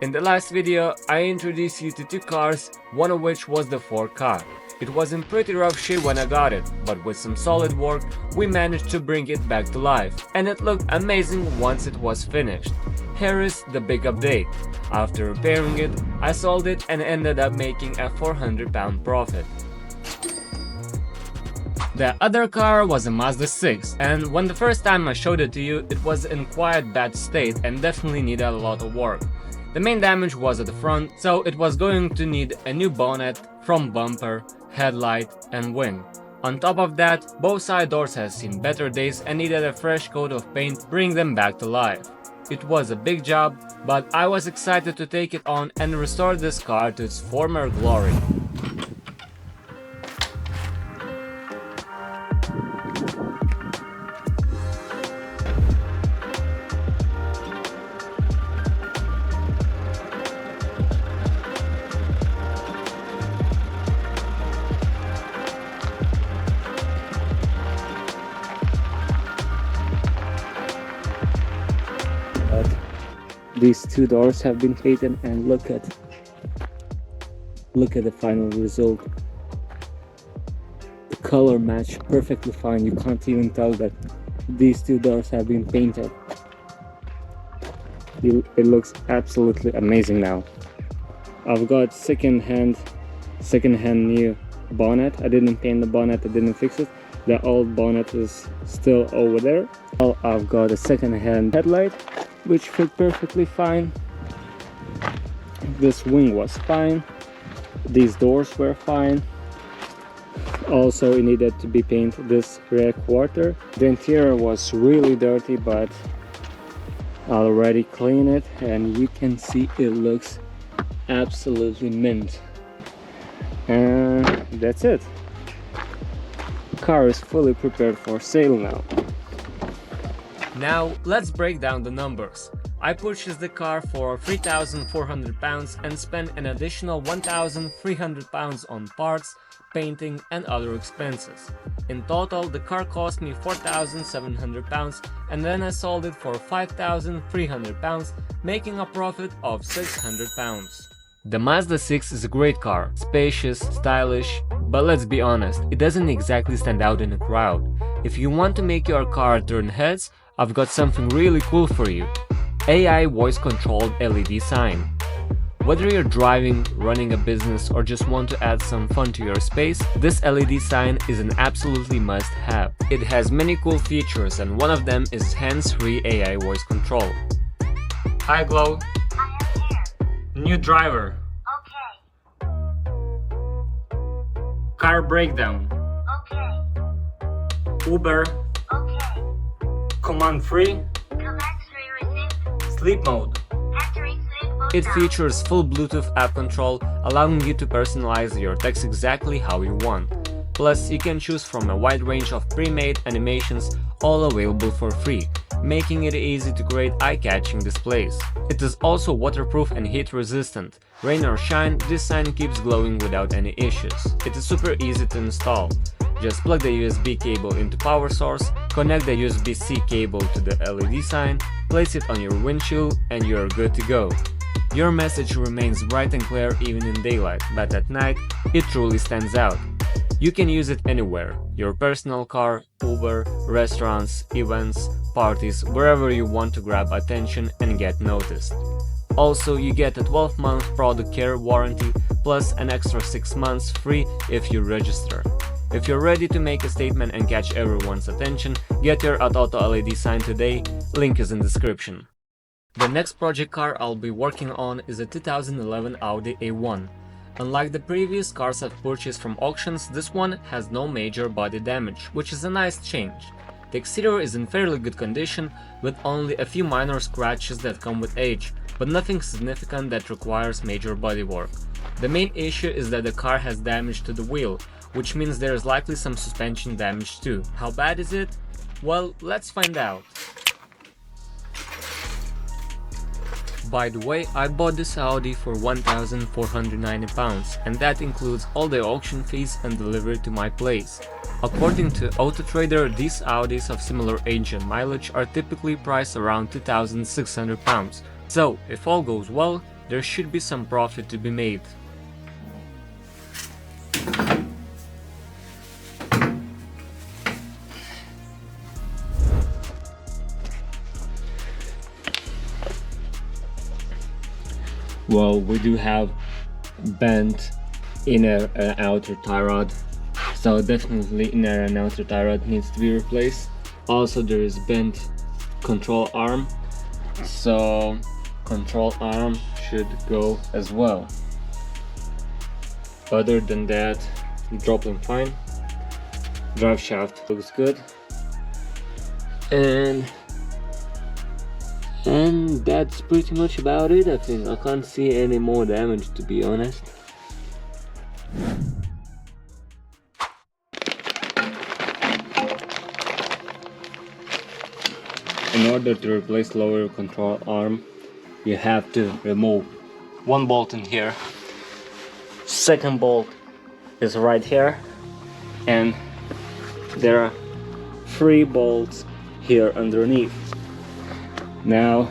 In the last video, I introduced you to two cars, one of which was the Ford car. It was in pretty rough shape when I got it, but with some solid work, we managed to bring it back to life, and it looked amazing once it was finished. Here is the big update. After repairing it, I sold it and ended up making a £400 profit. The other car was a Mazda 6, and when the first time I showed it to you, it was in quite bad state and definitely needed a lot of work. The main damage was at the front, so it was going to need a new bonnet, front bumper, headlight and wing. On top of that, both side doors had seen better days and needed a fresh coat of paint to bring them back to life. It was a big job, but I was excited to take it on and restore this car to its former glory. These two doors have been painted, and look at the final result. The color match perfectly fine. You can't even tell that these two doors have been painted. It looks absolutely amazing now. I've got second-hand new bonnet. I didn't paint the bonnet, I didn't fix it. The old bonnet is still over there. I've got a second-hand headlight, which fit perfectly fine. This wing was fine. These doors were fine. Also, it needed to be painted this rear quarter. The interior was really dirty, but I already cleaned it, and you can see it looks absolutely mint. And that's it. The car is fully prepared for sale now. Now, let's break down the numbers. I purchased the car for £3,400 and spent an additional £1,300 on parts, painting and other expenses. In total, the car cost me £4,700 and then I sold it for £5,300, making a profit of £600. The Mazda 6 is a great car, spacious, stylish, but let's be honest, it doesn't exactly stand out in a crowd. If you want to make your car turn heads, I've got something really cool for you. AI voice-controlled LED sign. Whether you're driving, running a business or just want to add some fun to your space, this LED sign is an absolutely must-have. It has many cool features and one of them is hands-free AI voice control. Hi Glow. I am here. New driver. Okay. Car breakdown. Okay. Uber. Okay. Command free. Command 3 received. Sleep mode. Entering sleep mode It now. features full Bluetooth app control, allowing you to personalize your text exactly how you want. Plus, you can choose from a wide range of pre-made animations, all available for free, making it easy to create eye-catching displays. It is also waterproof and heat-resistant. Rain or shine, this sign keeps glowing without any issues. It is super easy to install. Just plug the USB cable into power source, connect the USB-C cable to the LED sign, place it on your windshield and you're good to go. Your message remains bright and clear even in daylight, but at night it truly stands out. You can use it anywhere, your personal car, Uber, restaurants, events, parties, wherever you want to grab attention and get noticed. Also, you get a 12-month product care warranty plus an extra 6 months free if you register. If you're ready to make a statement and catch everyone's attention, get your Auto LED sign today, link is in description. The next project car I'll be working on is a 2011 Audi A1. Unlike the previous cars I've purchased from auctions, this one has no major body damage, which is a nice change. The exterior is in fairly good condition, with only a few minor scratches that come with age, but nothing significant that requires major bodywork. The main issue is that the car has damage to the wheel, which means there is likely some suspension damage too. How bad is it? Well, let's find out. By the way, I bought this Audi for £1,490 and that includes all the auction fees and delivery to my place. According to AutoTrader, these Audis of similar age and mileage are typically priced around £2,600. So, if all goes well, there should be some profit to be made. Well, we do have bent inner and outer tie rod, so definitely inner and outer tie rod needs to be replaced. Also, there is bent control arm, so control arm should go as well. Other than that, dropline fine, drive shaft looks good, and that's pretty much about it. I think I can't see any more damage, to be honest. In order to replace lower control arm, you have to remove one bolt in here, second bolt is right here, and there are 3 bolts here underneath. Now,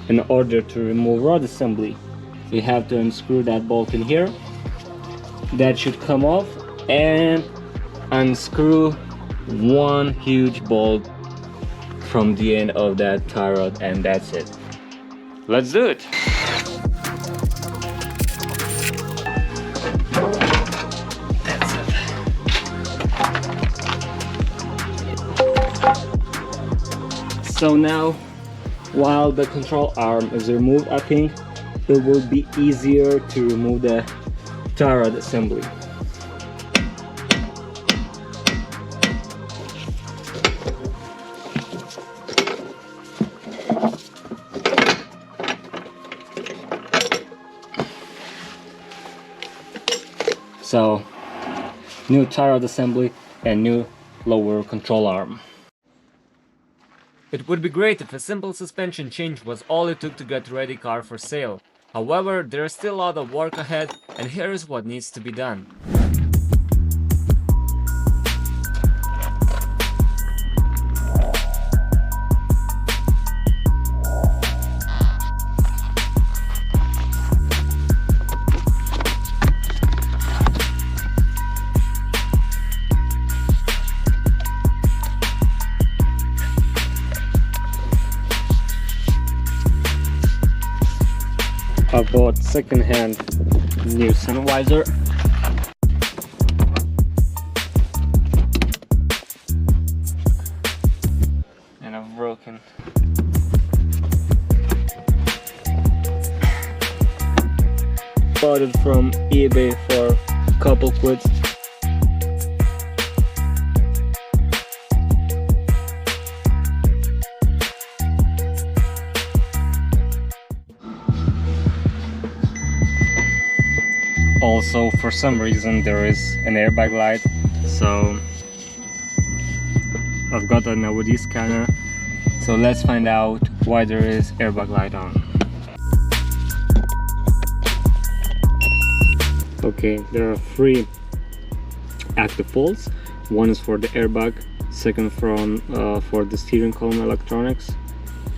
in order to remove rod assembly, we have to unscrew that bolt in here. That should come off, and unscrew one huge bolt from the end of that tie rod, and that's it. Let's do it. That's it. So now, while the control arm is removed, I think it will be easier to remove the tie rod assembly. So, new tie rod assembly and new lower control arm. It would be great if a simple suspension change was all it took to get ready car for sale. However, there is still a lot of work ahead, and here is what needs to be done. I bought second-hand new sun visor. And I've broken. Bought it from eBay for a couple quid. Also, for some reason there is an airbag light, so I've got an Audi scanner, so let's find out why there is airbag light on. Okay, there are 3 active faults. One is for the airbag, second for the steering column electronics,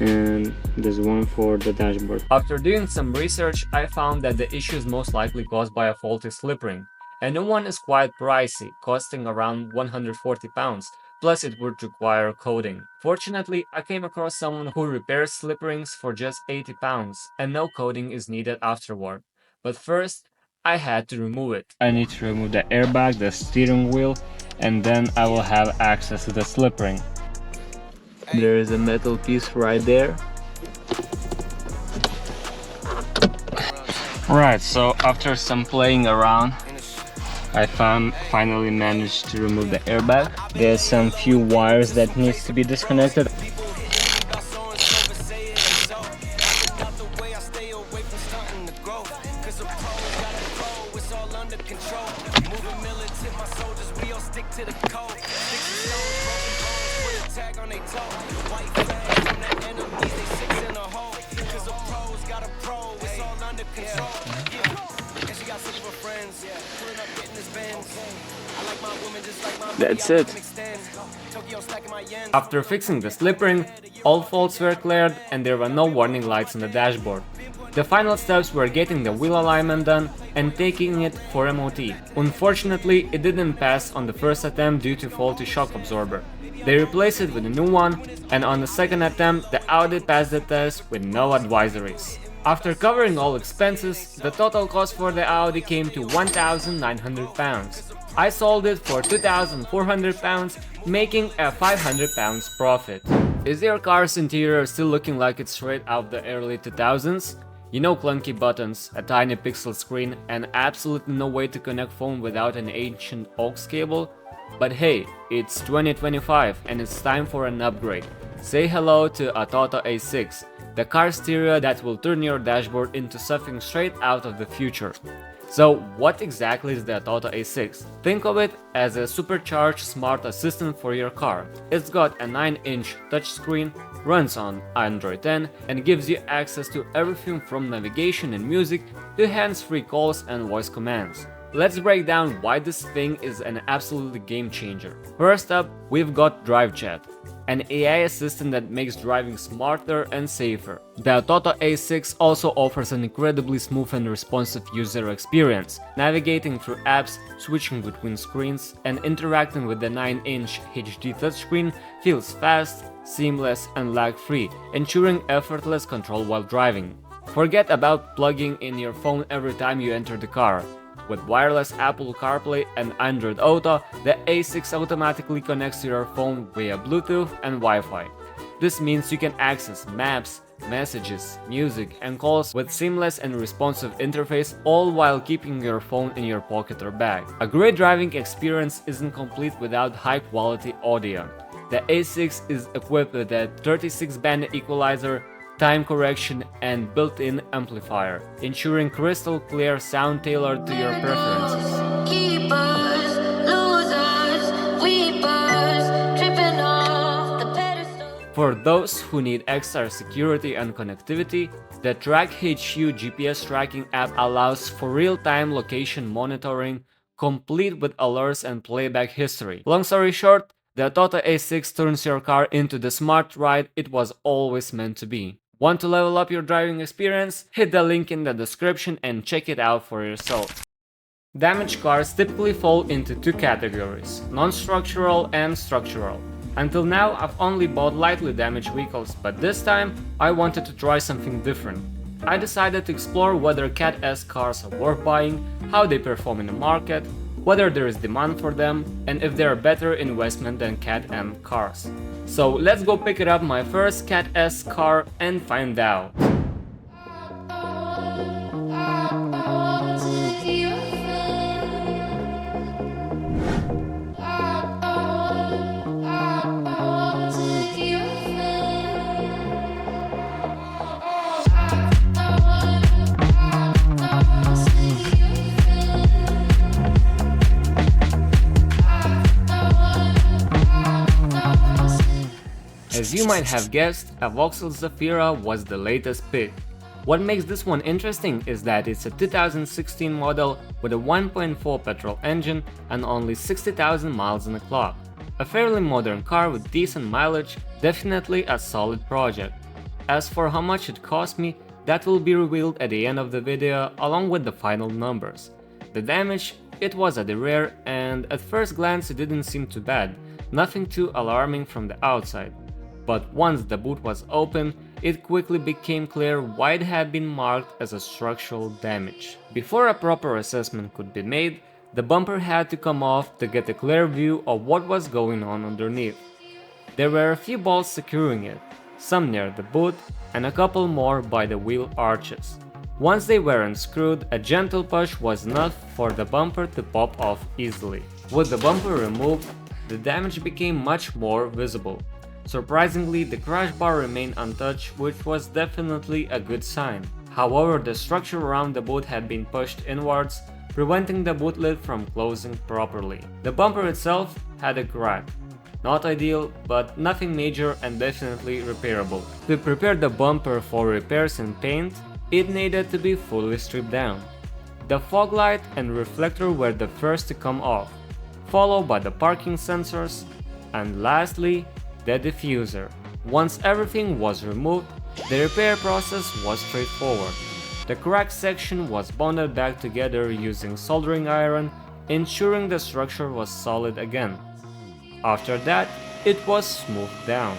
and there's one for the dashboard. After doing some research, I found that the issue is most likely caused by a faulty slip ring. A new one is quite pricey, costing around £140, plus it would require coating. Fortunately, I came across someone who repairs slip rings for just £80, and no coating is needed afterward. But first, I had to remove it. I need to remove the airbag, the steering wheel, and then I will have access to the slip ring. There is a metal piece right there. Right, so after some playing around, I finally managed to remove the airbag. There's some few wires that needs to be disconnected. That's it. After fixing the slip ring, all faults were cleared and there were no warning lights on the dashboard. The final steps were getting the wheel alignment done and taking it for MOT. Unfortunately, it didn't pass on the first attempt due to faulty shock absorber. They replaced it with a new one, and on the second attempt, the Audi passed the test with no advisories. After covering all expenses, the total cost for the Audi came to £1,900. I sold it for £2,400, making a £500 profit. Is your car's interior still looking like it's straight out of the early 2000s? You know, clunky buttons, a tiny pixel screen, and absolutely no way to connect phone without an ancient aux cable? But hey, it's 2025 and it's time for an upgrade. Say hello to Audi A6, the car stereo that will turn your dashboard into something straight out of the future. So what exactly is the Audi A6? Think of it as a supercharged smart assistant for your car. It's got a 9-inch touchscreen, runs on Android 10 and gives you access to everything from navigation and music to hands-free calls and voice commands. Let's break down why this thing is an absolute game changer. First up, we've got Drive Chat, an AI assistant that makes driving smarter and safer. The Audi A6 also offers an incredibly smooth and responsive user experience. Navigating through apps, switching between screens, and interacting with the 9-inch HD touchscreen feels fast, seamless, and lag-free, ensuring effortless control while driving. Forget about plugging in your phone every time you enter the car. With wireless Apple CarPlay and Android Auto, the A6 automatically connects to your phone via Bluetooth and Wi-Fi. This means you can access maps, messages, music, and calls with seamless and responsive interface, all while keeping your phone in your pocket or bag. A great driving experience isn't complete without high-quality audio. The A6 is equipped with a 36-band equalizer, time correction, and built-in amplifier, ensuring crystal clear sound tailored to your preferences. For those who need extra security and connectivity, the Track HU GPS tracking app allows for real-time location monitoring, complete with alerts and playback history. Long story short, the Audi A6 turns your car into the smart ride it was always meant to be. Want to level up your driving experience? Hit the link in the description and check it out for yourself. Damaged cars typically fall into two categories, non-structural and structural. Until now, I've only bought lightly damaged vehicles, but this time I wanted to try something different. I decided to explore whether Cat S cars are worth buying, how they perform in the market, whether there is demand for them, and if they are better investment than Cat M cars. So let's go pick it up my first Cat S car and find out. As you might have guessed, a Vauxhall Zafira was the latest pick. What makes this one interesting is that it's a 2016 model with a 1.4 petrol engine and only 60,000 miles on the clock. A fairly modern car with decent mileage, definitely a solid project. As for how much it cost me, that will be revealed at the end of the video along with the final numbers. The damage, it was at the rear, and at first glance it didn't seem too bad, nothing too alarming from the outside. But once the boot was open, it quickly became clear why it had been marked as a structural damage. Before a proper assessment could be made, the bumper had to come off to get a clear view of what was going on underneath. There were a few bolts securing it, some near the boot and a couple more by the wheel arches. Once they were unscrewed, a gentle push was enough for the bumper to pop off easily. With the bumper removed, the damage became much more visible. Surprisingly, the crash bar remained untouched, which was definitely a good sign. However, the structure around the boot had been pushed inwards, preventing the boot lid from closing properly. The bumper itself had a crack. Not ideal, but nothing major and definitely repairable. To prepare the bumper for repairs and paint, it needed to be fully stripped down. The fog light and reflector were the first to come off, followed by the parking sensors, and lastly, the diffuser. Once everything was removed, the repair process was straightforward. The cracked section was bonded back together using soldering iron, ensuring the structure was solid again. After that, it was smoothed down.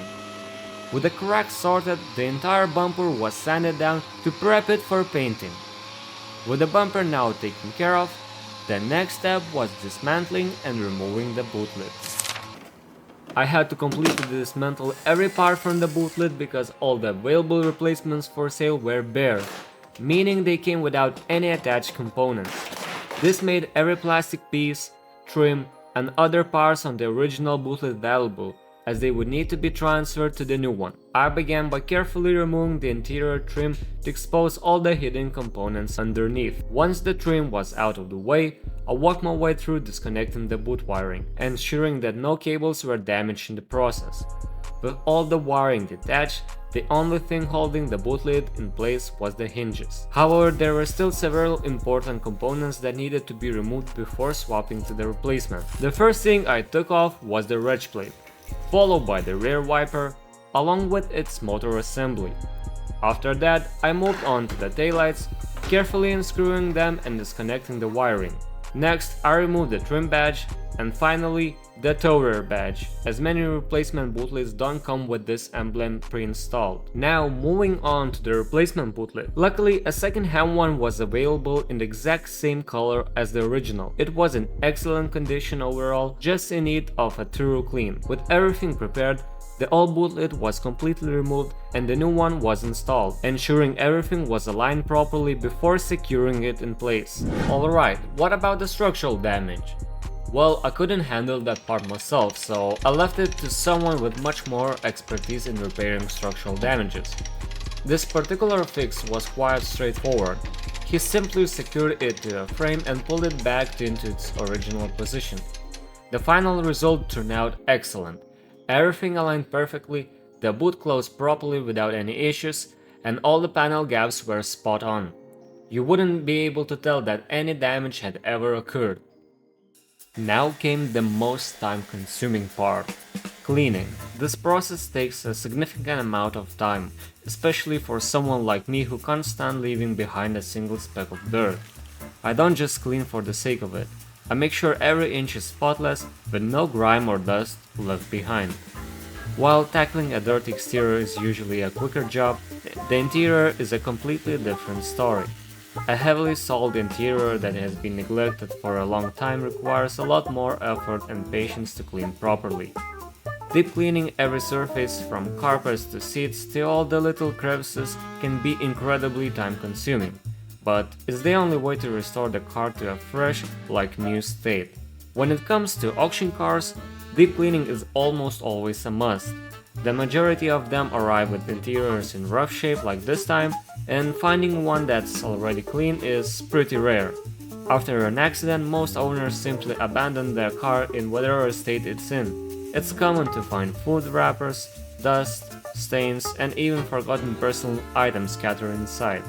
With the cracks sorted, the entire bumper was sanded down to prep it for painting. With the bumper now taken care of, the next step was dismantling and removing the boot lid. I had to completely dismantle every part from the boot lid because all the available replacements for sale were bare, meaning they came without any attached components. This made every plastic piece, trim, and other parts on the original boot lid valuable, as they would need to be transferred to the new one. I began by carefully removing the interior trim to expose all the hidden components underneath. Once the trim was out of the way, I walked my way through disconnecting the boot wiring, ensuring that no cables were damaged in the process. With all the wiring detached, the only thing holding the boot lid in place was the hinges. However, there were still several important components that needed to be removed before swapping to the replacement. The first thing I took off was the reg plate, followed by the rear wiper, along with its motor assembly. After that, I moved on to the taillights, carefully unscrewing them and disconnecting the wiring. Next, I removed the trim badge, and finally, the tow rear badge, as many replacement boot lids don't come with this emblem pre-installed. Now, moving on to the replacement boot lid. Luckily, a second-hand one was available in the exact same color as the original. It was in excellent condition overall, just in need of a thorough clean. With everything prepared, the old boot lid was completely removed and the new one was installed, ensuring everything was aligned properly before securing it in place. Alright, what about the structural damage? Well, I couldn't handle that part myself, so I left it to someone with much more expertise in repairing structural damages. This particular fix was quite straightforward. He simply secured it to a frame and pulled it back into its original position. The final result turned out excellent. Everything aligned perfectly, the boot closed properly without any issues, and all the panel gaps were spot on. You wouldn't be able to tell that any damage had ever occurred. Now came the most time-consuming part: cleaning. This process takes a significant amount of time, especially for someone like me who can't stand leaving behind a single speck of dirt. I don't just clean for the sake of it. I make sure every inch is spotless, with no grime or dust left behind. While tackling a dirty exterior is usually a quicker job, the interior is a completely different story. A heavily soiled interior that has been neglected for a long time requires a lot more effort and patience to clean properly. Deep cleaning every surface, from carpets to seats to all the little crevices, can be incredibly time-consuming. But it's the only way to restore the car to a fresh, like new state. When it comes to auction cars, deep cleaning is almost always a must. The majority of them arrive with interiors in rough shape like this time, and finding one that's already clean is pretty rare. After an accident, most owners simply abandon their car in whatever state it's in. It's common to find food wrappers, dust, stains, and even forgotten personal items scattered inside.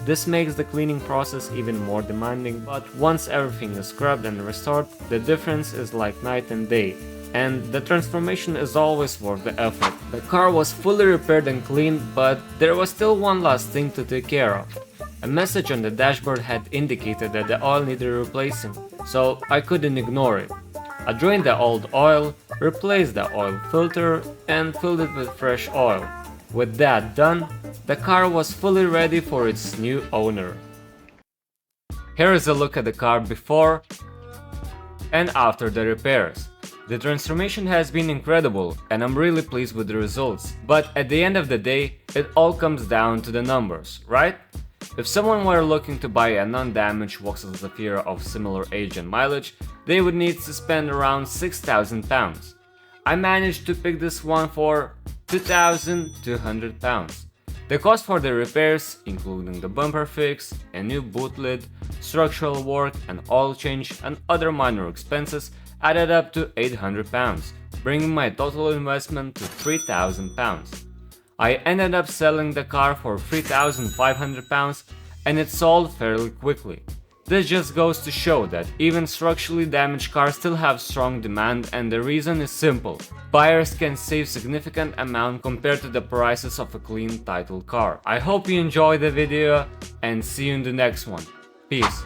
This makes the cleaning process even more demanding, but once everything is scrubbed and restored, the difference is like night and day, and the transformation is always worth the effort. The car was fully repaired and cleaned, but there was still one last thing to take care of. A message on the dashboard had indicated that the oil needed replacing, so I couldn't ignore it. I drained the old oil, replaced the oil filter, and filled it with fresh oil. With that done, the car was fully ready for its new owner. Here is a look at the car before and after the repairs. The transformation has been incredible and I'm really pleased with the results. But at the end of the day, it all comes down to the numbers, right? If someone were looking to buy a non-damaged Vauxhall Zafira of similar age and mileage, they would need to spend around £6,000. I managed to pick this one for £2,200. The cost for the repairs, including the bumper fix, a new boot lid, structural work, an oil change and other minor expenses, added up to £800, bringing my total investment to £3,000. I ended up selling the car for £3,500 and it sold fairly quickly. This just goes to show that even structurally damaged cars still have strong demand, and the reason is simple. Buyers can save significant amount compared to the prices of a clean titled car. I hope you enjoyed the video and see you in the next one. Peace.